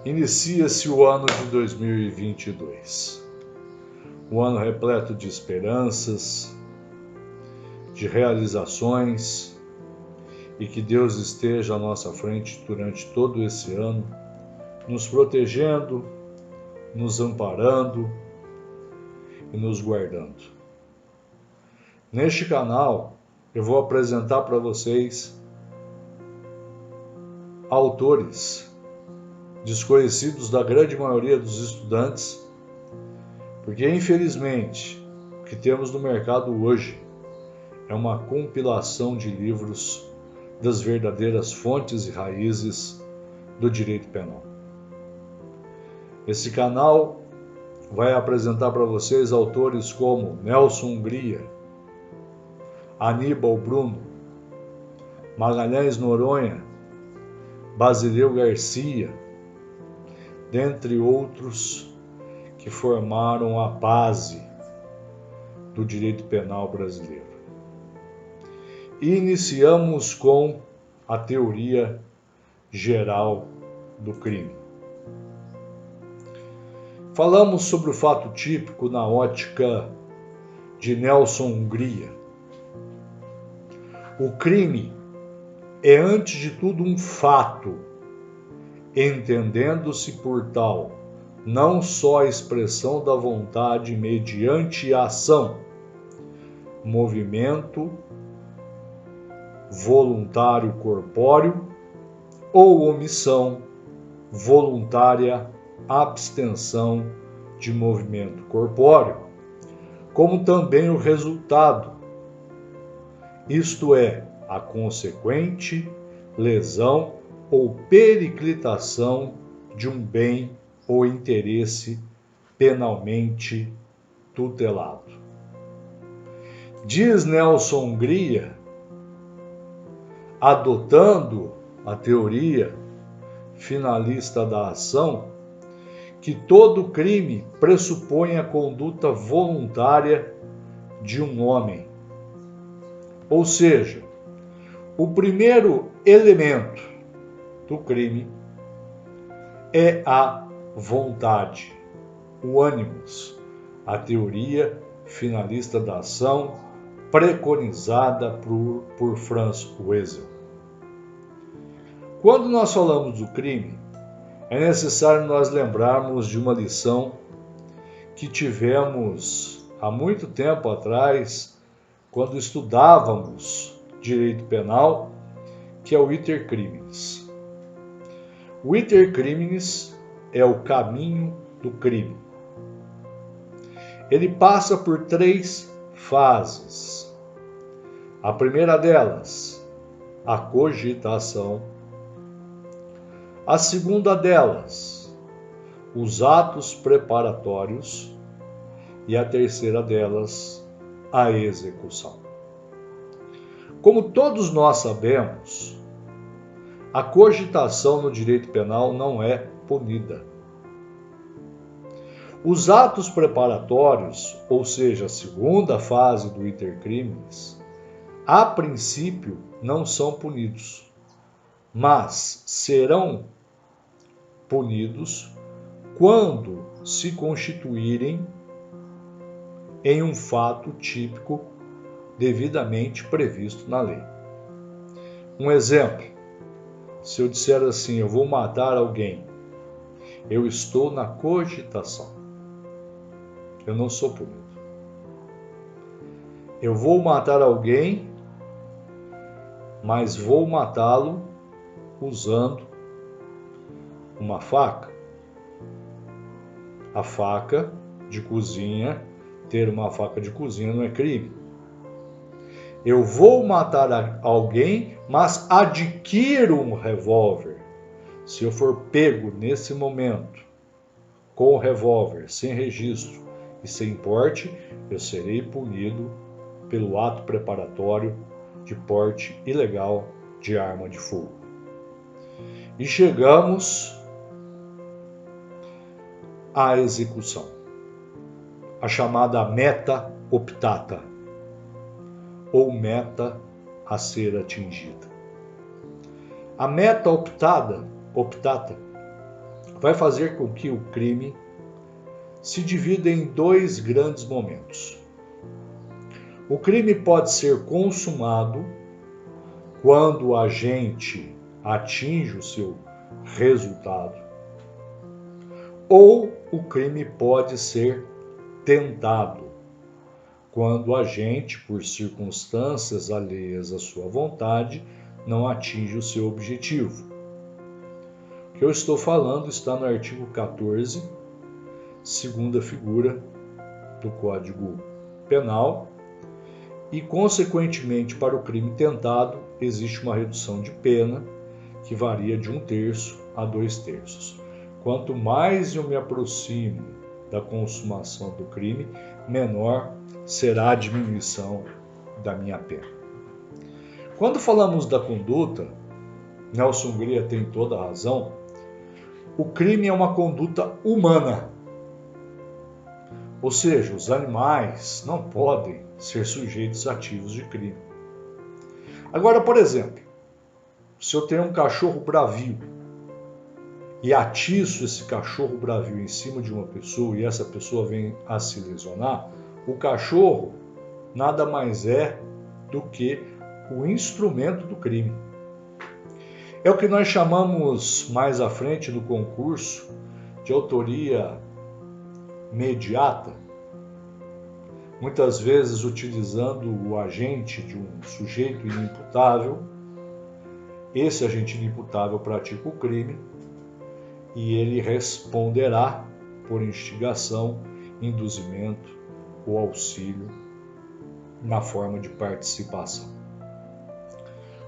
Inicia-se o ano de 2022, um ano repleto de esperanças, de realizações, e que Deus esteja à nossa frente durante todo esse ano, nos protegendo, nos amparando e nos guardando. Neste canal, eu vou apresentar para vocês autores desconhecidos da grande maioria dos estudantes, porque infelizmente o que temos no mercado hoje é uma compilação de livros das verdadeiras fontes e raízes do direito penal. Esse canal vai apresentar para vocês autores como Nelson Hungria, Aníbal Bruno, Magalhães Noronha, Basileu Garcia, dentre outros que formaram a base do direito penal brasileiro. E iniciamos com a teoria geral do crime. Falamos sobre o fato típico na ótica de Nelson Hungria. O crime é, antes de tudo, um fato, entendendo-se por tal não só a expressão da vontade mediante a ação, movimento voluntário corpóreo ou omissão voluntária abstenção de movimento corpóreo, como também o resultado, isto é, a consequente lesão ou periclitação de um bem ou interesse penalmente tutelado. Diz Nelson Hungria, adotando a teoria finalista da ação, que todo crime pressupõe a conduta voluntária de um homem. Ou seja, o primeiro elemento do crime é a vontade, o ânimos, a teoria finalista da ação preconizada por Franz Wesel. Quando nós falamos do crime, é necessário nós lembrarmos de uma lição que tivemos há muito tempo atrás, quando estudávamos direito penal, que é o iter criminis. O iter criminis é o caminho do crime. Ele passa por 3 fases. A primeira delas, a cogitação. A segunda delas, os atos preparatórios. E a terceira delas, a execução. Como todos nós sabemos, a cogitação no direito penal não é punida. Os atos preparatórios, ou seja, a segunda fase do iter criminis, a princípio não são punidos, mas serão punidos quando se constituírem em um fato típico devidamente previsto na lei. Um exemplo, se eu disser assim, eu vou matar alguém, eu estou na cogitação, eu não sou punido. Eu vou matar alguém, mas vou matá-lo usando uma faca. A faca de cozinha, ter uma faca de cozinha não é crime. Eu vou matar alguém, mas adquiro um revólver. Se eu for pego nesse momento com o revólver, sem registro e sem porte, eu serei punido pelo ato preparatório de porte ilegal de arma de fogo. E chegamos à execução, a chamada meta optata, ou meta a ser atingida. A meta optata vai fazer com que o crime se divida em dois grandes momentos. O crime pode ser consumado quando o agente atinge o seu resultado, ou o crime pode ser tentado quando o agente, por circunstâncias alheias à sua vontade, não atinge o seu objetivo. O que eu estou falando está no artigo 14, segunda figura do Código Penal, e, consequentemente, para o crime tentado, existe uma redução de pena que varia de 1/3 a 2/3. Quanto mais eu me aproximo da consumação do crime, menor será a diminuição da minha pena. Quando falamos da conduta, Nelson Gria tem toda a razão, o crime é uma conduta humana. Ou seja, os animais não podem ser sujeitos ativos de crime. Agora, por exemplo, se eu tenho um cachorro bravio e atiço esse cachorro bravio em cima de uma pessoa e essa pessoa vem a se lesionar, o cachorro nada mais é do que o instrumento do crime. É o que nós chamamos mais à frente no concurso de autoria mediata, muitas vezes utilizando o agente de um sujeito inimputável. Esse agente inimputável pratica o crime e ele responderá por instigação, induzimento ou auxílio na forma de participação.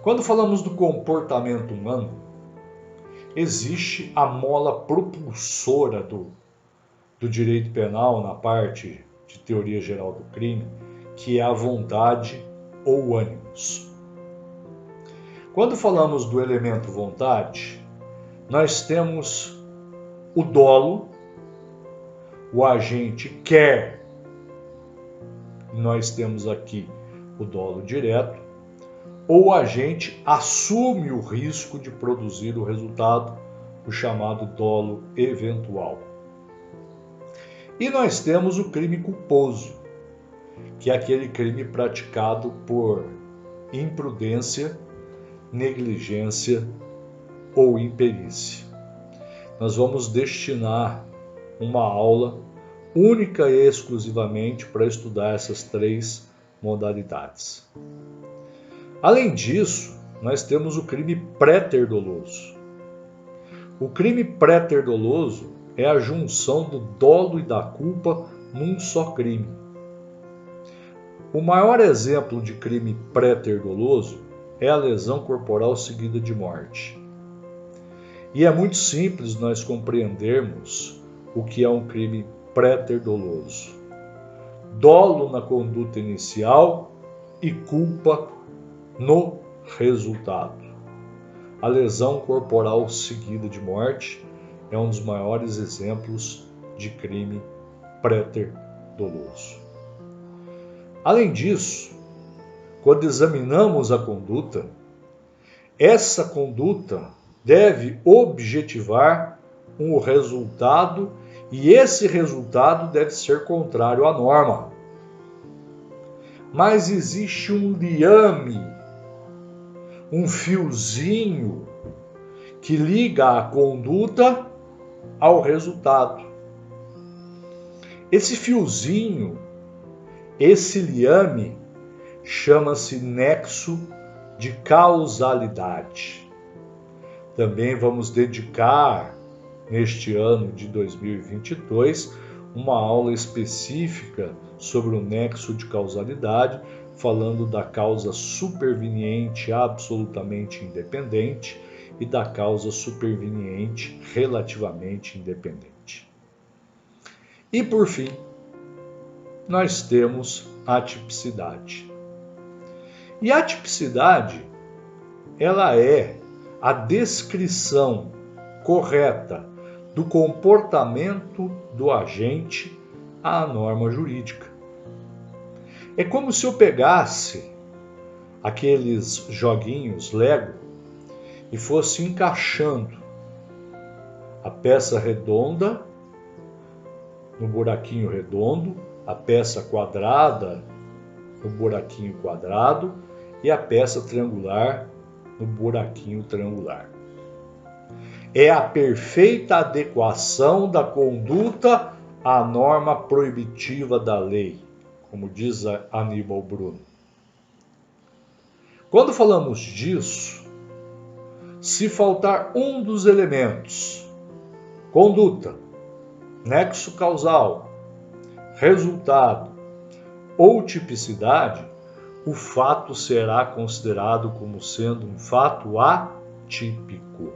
Quando falamos do comportamento humano, existe a mola propulsora do direito penal na parte de teoria geral do crime, que é a vontade ou ânimos. Quando falamos do elemento vontade, nós temos o dolo, o agente quer, nós temos aqui o dolo direto, ou o agente assume o risco de produzir o resultado, o chamado dolo eventual. E nós temos o crime culposo, que é aquele crime praticado por imprudência, negligência ou imperícia. Nós vamos destinar uma aula única e exclusivamente para estudar essas três modalidades. Além disso, nós temos o crime pré-ter-doloso. O crime pré-ter-doloso é a junção do dolo e da culpa num só crime. O maior exemplo de crime pré-ter-doloso é a lesão corporal seguida de morte. E é muito simples nós compreendermos o que é um crime pré-ter-doloso. Dolo na conduta inicial e culpa no resultado. A lesão corporal seguida de morte é um dos maiores exemplos de crime pré-ter-doloso. Além disso, quando examinamos a conduta, essa conduta deve objetivar um resultado e esse resultado deve ser contrário à norma. Mas existe um liame, um fiozinho que liga a conduta ao resultado. Esse fiozinho, esse liame, chama-se nexo de causalidade. Também vamos dedicar, neste ano de 2022, uma aula específica sobre o nexo de causalidade, falando da causa superveniente absolutamente independente e da causa superveniente relativamente independente. E, por fim, nós temos a tipicidade. E a tipicidade, ela é a descrição correta do comportamento do agente à norma jurídica. É como se eu pegasse aqueles joguinhos Lego e fosse encaixando a peça redonda no buraquinho redondo, a peça quadrada no buraquinho quadrado e a peça triangular no buraquinho triangular. É a perfeita adequação da conduta à norma proibitiva da lei, como diz Aníbal Bruno. Quando falamos disso, se faltar um dos elementos, conduta, nexo causal, resultado ou tipicidade, o fato será considerado como sendo um fato atípico.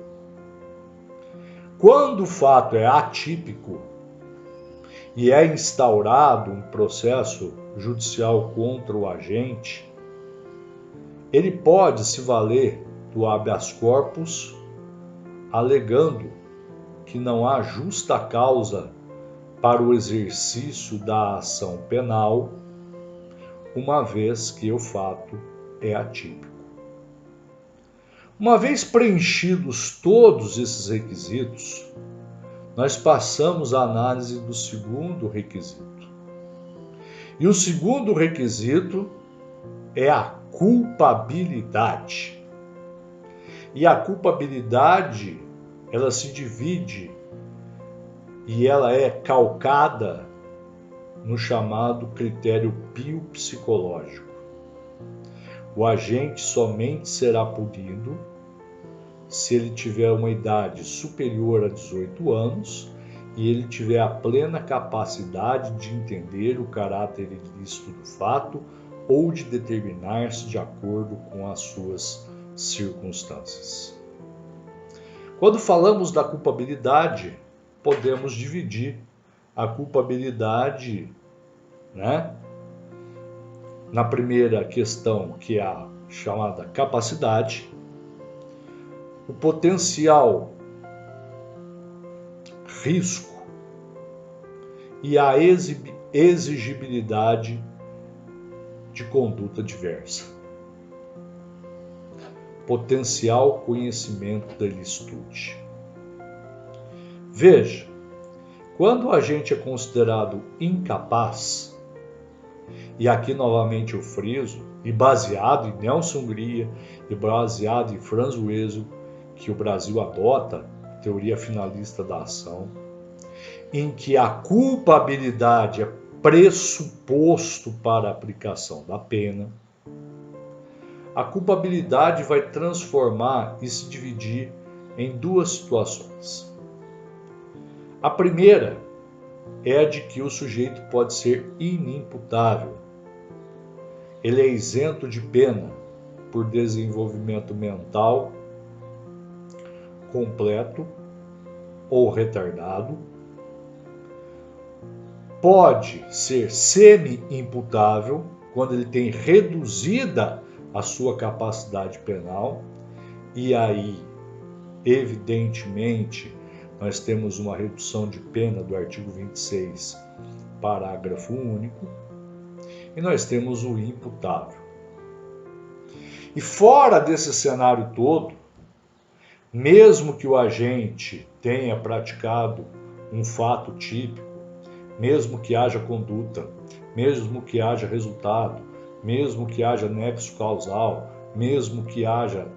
Quando o fato é atípico e é instaurado um processo judicial contra o agente, ele pode se valer do habeas corpus, alegando que não há justa causa para o exercício da ação penal, uma vez que o fato é atípico. Uma vez preenchidos todos esses requisitos, nós passamos à análise do segundo requisito. E o segundo requisito é a culpabilidade. E a culpabilidade, ela se divide e ela é calcada no chamado critério biopsicológico. O agente somente será punido se ele tiver uma idade superior a 18 anos e ele tiver a plena capacidade de entender o caráter ilícito do fato ou de determinar-se de acordo com as suas circunstâncias. Quando falamos da culpabilidade, podemos dividir a culpabilidade, na primeira questão, que é a chamada capacidade, o potencial risco e a exigibilidade de conduta diversa. Potencial conhecimento da ilicitude. Veja, quando o agente é considerado incapaz, e aqui novamente eu friso, e baseado em Nelson Hungria e baseado em Franz Wessel, que o Brasil adota, teoria finalista da ação, em que a culpabilidade é pressuposto para a aplicação da pena, a culpabilidade vai transformar e se dividir em duas situações. A primeira é a de que o sujeito pode ser inimputável. Ele é isento de pena por desenvolvimento mental completo ou retardado. Pode ser semi-imputável quando ele tem reduzida a sua capacidade penal, e aí, evidentemente, nós temos uma redução de pena do artigo 26, parágrafo único, e nós temos o imputável. E fora desse cenário todo, mesmo que o agente tenha praticado um fato típico, mesmo que haja conduta, mesmo que haja resultado, mesmo que haja nexo causal, mesmo que haja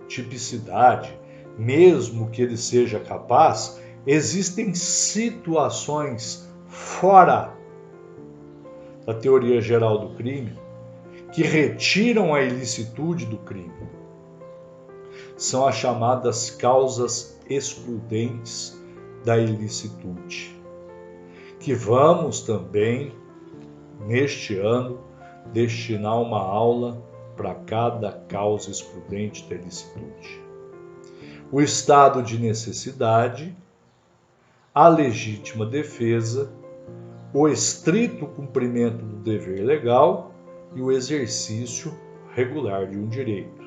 tipicidade, mesmo que ele seja capaz, existem situações fora da teoria geral do crime que retiram a ilicitude do crime. São as chamadas causas excludentes da ilicitude, que vamos também, neste ano, destinar uma aula para cada causa excludente da ilicitude. O estado de necessidade, a legítima defesa, o estrito cumprimento do dever legal e o exercício regular de um direito.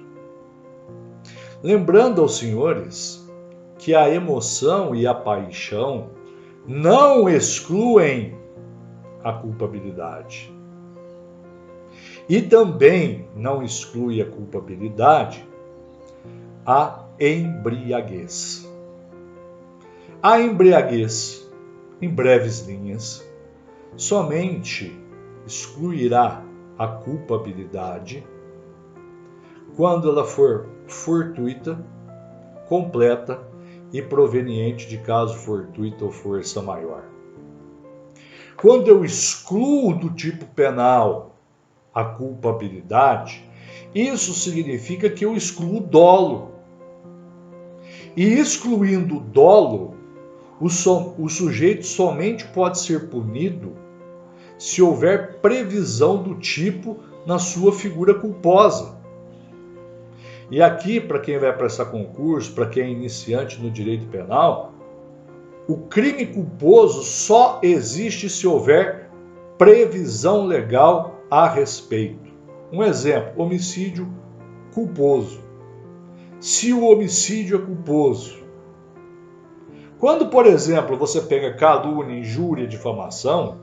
Lembrando aos senhores que a emoção e a paixão não excluem a culpabilidade. E também não exclui a culpabilidade a embriaguez. A embriaguez, em breves linhas, somente excluirá a culpabilidade quando ela for fortuita, completa e proveniente de caso fortuito ou força maior. Quando eu excluo do tipo penal a culpabilidade, isso significa que eu excluo o dolo. E excluindo o dolo, o sujeito somente pode ser punido se houver previsão do tipo na sua figura culposa. E aqui, para quem vai prestar concurso, para quem é iniciante no direito penal, o crime culposo só existe se houver previsão legal a respeito. Um exemplo, homicídio culposo. Se o homicídio é culposo, quando, por exemplo, você pega calúnia, injúria, difamação,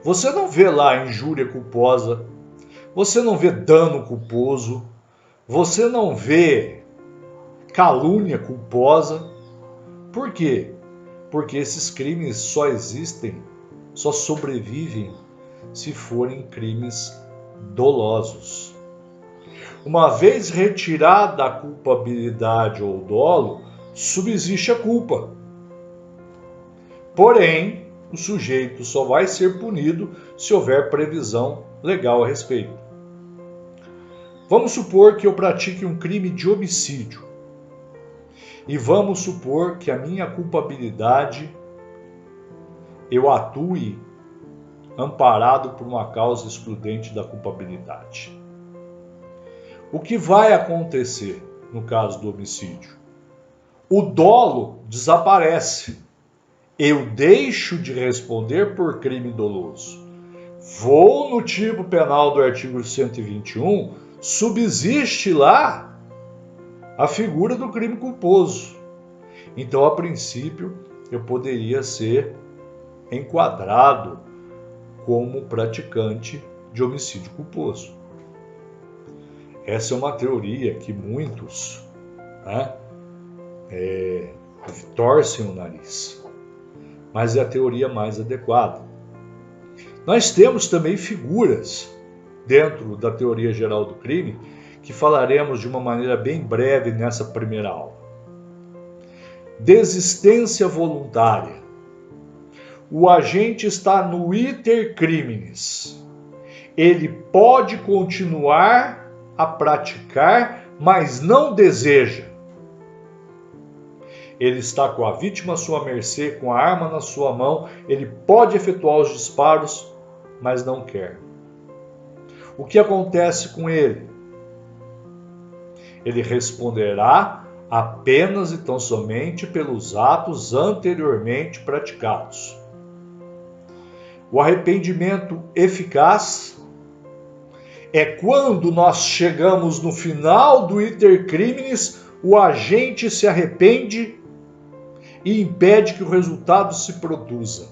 você não vê lá injúria culposa, você não vê dano culposo, você não vê calúnia culposa. Por quê? Porque esses crimes só existem, só sobrevivem se forem crimes dolosos. Uma vez retirada a culpabilidade ou dolo, subsiste a culpa. Porém, o sujeito só vai ser punido se houver previsão legal a respeito. Vamos supor que eu pratique um crime de homicídio. E vamos supor que a minha culpabilidade, eu atue amparado por uma causa excludente da culpabilidade. O que vai acontecer no caso do homicídio? O dolo desaparece. Eu deixo de responder por crime doloso. Vou no tipo penal do artigo 121, subsiste lá a figura do crime culposo. Então, a princípio, eu poderia ser enquadrado como praticante de homicídio culposo. Essa é uma teoria que muitos torcem o nariz, mas é a teoria mais adequada. Nós temos também figuras dentro da teoria geral do crime que falaremos de uma maneira bem breve nessa primeira aula. Desistência voluntária. O agente está no iter criminis. Ele pode continuar a praticar, mas não deseja. Ele está com a vítima à sua mercê, com a arma na sua mão, ele pode efetuar os disparos, mas não quer. O que acontece com ele? Ele responderá apenas e tão somente pelos atos anteriormente praticados. O arrependimento eficaz é quando nós chegamos no final do iter criminis, o agente se arrepende e impede que o resultado se produza.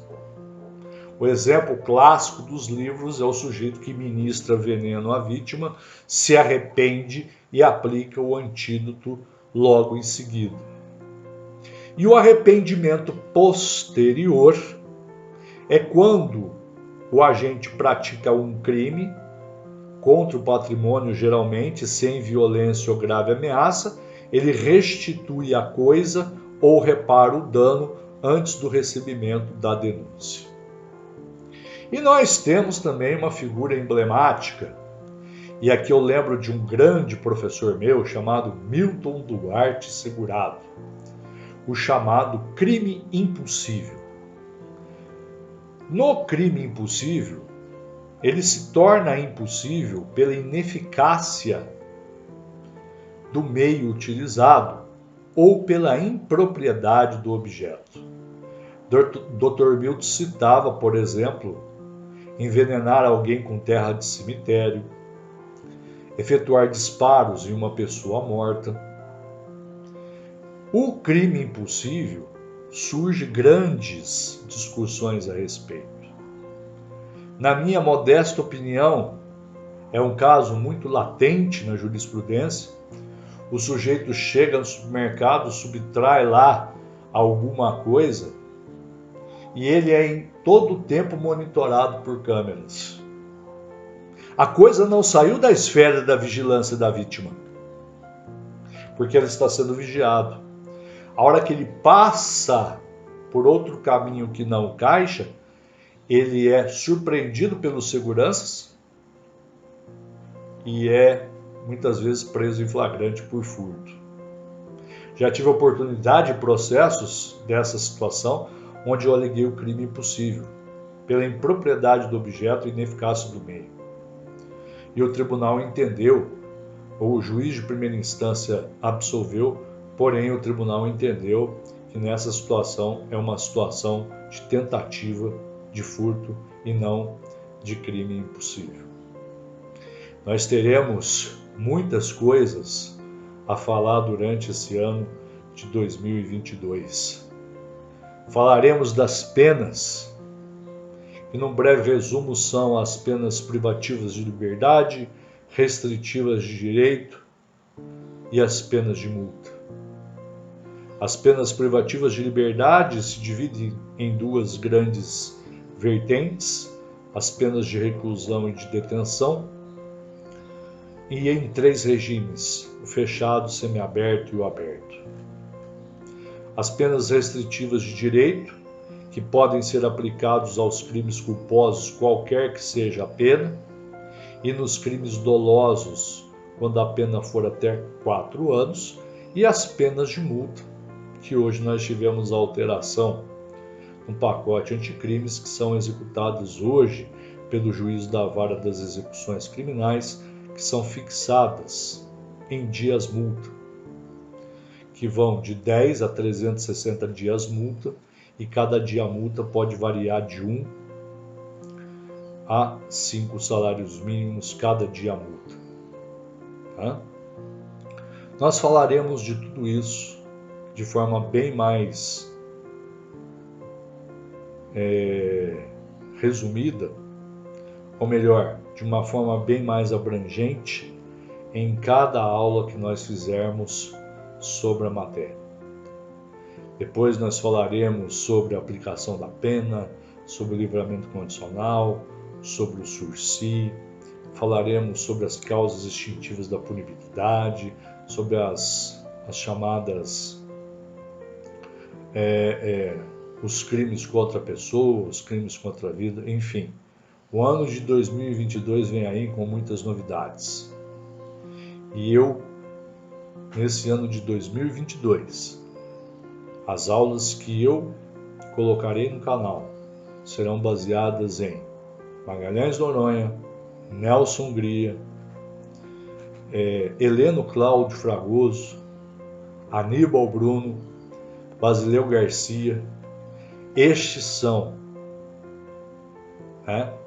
O exemplo clássico dos livros é o sujeito que ministra veneno à vítima, se arrepende e aplica o antídoto logo em seguida. E o arrependimento posterior é quando o agente pratica um crime contra o patrimônio, geralmente sem violência ou grave ameaça, ele restitui a coisa ou repara o dano antes do recebimento da denúncia. E nós temos também uma figura emblemática, e aqui eu lembro de um grande professor meu chamado Milton Duarte Segurado, o chamado crime impossível. No crime impossível, ele se torna impossível pela ineficácia do meio utilizado ou pela impropriedade do objeto. Dr. Milton citava, por exemplo, envenenar alguém com terra de cemitério, efetuar disparos em uma pessoa morta. O crime impossível surge grandes discussões a respeito. Na minha modesta opinião, é um caso muito latente na jurisprudência, O sujeito chega no supermercado, subtrai lá alguma coisa e ele é em todo o tempo monitorado por câmeras. A coisa não saiu da esfera da vigilância da vítima, porque ele está sendo vigiado. A hora que ele passa por outro caminho que não o caixa, ele é surpreendido pelos seguranças e é muitas vezes preso em flagrante por furto. Já tive a oportunidade de processos dessa situação onde eu aleguei o crime impossível, pela impropriedade do objeto e ineficácia do meio. E o tribunal entendeu, ou o juiz de primeira instância absolveu, porém o tribunal entendeu que nessa situação é uma situação de tentativa de furto e não de crime impossível. Nós teremos muitas coisas a falar durante esse ano de 2022. Falaremos das penas, que num breve resumo são as penas privativas de liberdade, restritivas de direito e as penas de multa. As penas privativas de liberdade se dividem em duas grandes vertentes, as penas de reclusão e de detenção, e em três regimes, o fechado, o semiaberto e o aberto. As penas restritivas de direito, que podem ser aplicados aos crimes culposos, qualquer que seja a pena, e nos crimes dolosos, quando a pena for até 4 anos, e as penas de multa, que hoje nós tivemos a alteração no pacote anticrimes, que são executadas hoje pelo juízo da vara das execuções criminais, que são fixadas em dias multa, que vão de 10 a 360 dias multa, e cada dia multa pode variar de 1 a 5 salários mínimos cada dia multa. Tá? Nós falaremos de tudo isso de forma bem mais resumida, ou melhor, de uma forma bem mais abrangente em cada aula que nós fizermos sobre a matéria. Depois nós falaremos sobre a aplicação da pena, sobre o livramento condicional, sobre o sursi, falaremos sobre as causas extintivas da punibilidade, sobre as chamadas os crimes contra a pessoa, os crimes contra a vida, enfim. O ano de 2022 vem aí com muitas novidades. E eu, nesse ano de 2022, as aulas que eu colocarei no canal serão baseadas em Magalhães Noronha, Nelson Hungria, Heleno Cláudio Fragoso, Aníbal Bruno, Basileu Garcia. Estes são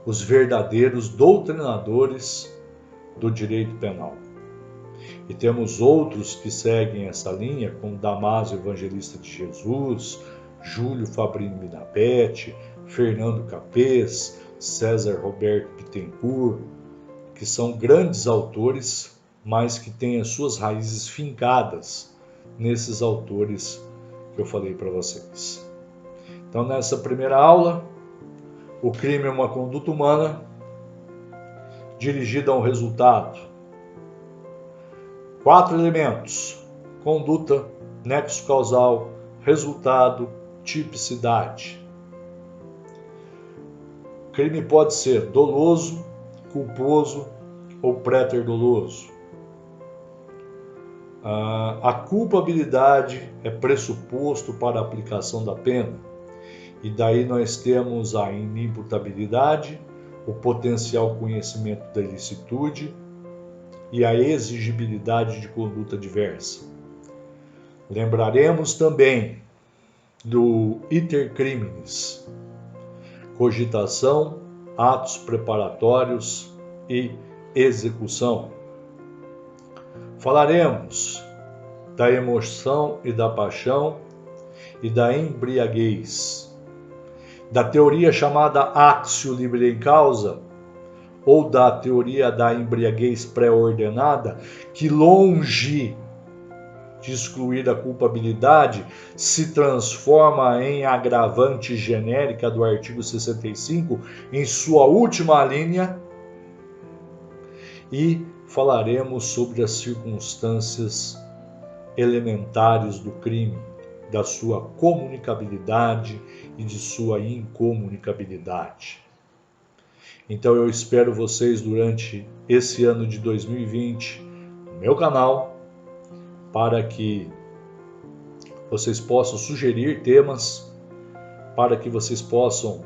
os verdadeiros doutrinadores do direito penal. E temos outros que seguem essa linha, como Damásio Evangelista de Jesus, Júlio Fabrini Minapete, Fernando Capês, César Roberto Bittencourt, que são grandes autores, mas que têm as suas raízes fincadas nesses autores que eu falei para vocês. Então, nessa primeira aula, o crime é uma conduta humana dirigida a um resultado. 4 elementos: conduta, nexo causal, resultado, tipicidade. O crime pode ser doloso, culposo ou préter-doloso. A culpabilidade é pressuposto para a aplicação da pena, e daí nós temos a inimputabilidade, o potencial conhecimento da ilicitude e a exigibilidade de conduta diversa. Lembraremos também do iter criminis, cogitação, atos preparatórios e execução. Falaremos da emoção e da paixão e da embriaguez, da teoria chamada actio liberi causa, ou da teoria da embriaguez pré-ordenada, que longe de excluir a culpabilidade se transforma em agravante genérica do artigo 65 em sua última linha, e falaremos sobre as circunstâncias elementares do crime, da sua comunicabilidade e de sua incomunicabilidade. Então eu espero vocês durante esse ano de 2020 no meu canal, para que vocês possam sugerir temas, para que vocês possam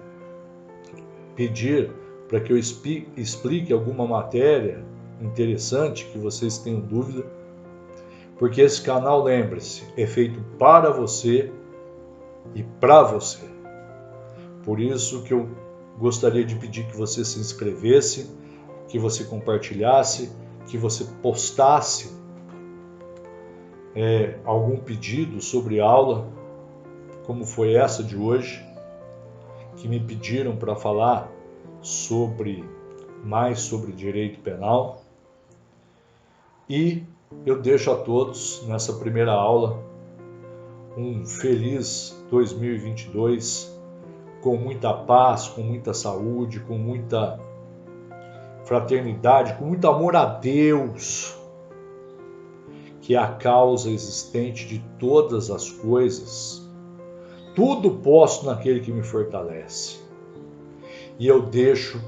pedir para que eu explique alguma matéria interessante que vocês tenham dúvida, porque esse canal, lembre-se, é feito para você e para você. Por isso que eu gostaria de pedir que você se inscrevesse, que você compartilhasse, que você postasse algum pedido sobre aula, como foi essa de hoje, que me pediram para falar mais sobre direito penal. E eu deixo a todos, nessa primeira aula, um feliz 2022, com muita paz, com muita saúde, com muita fraternidade, com muito amor a Deus, que é a causa existente de todas as coisas. Tudo posso naquele que me fortalece. E eu deixo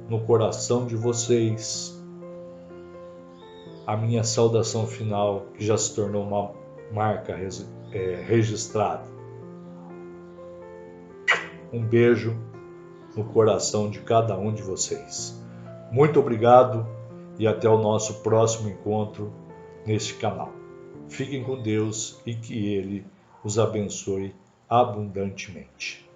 no coração de vocês a minha saudação final, que já se tornou uma marca registrada. Um beijo no coração de cada um de vocês. Muito obrigado e até o nosso próximo encontro neste canal. Fiquem com Deus e que Ele os abençoe abundantemente.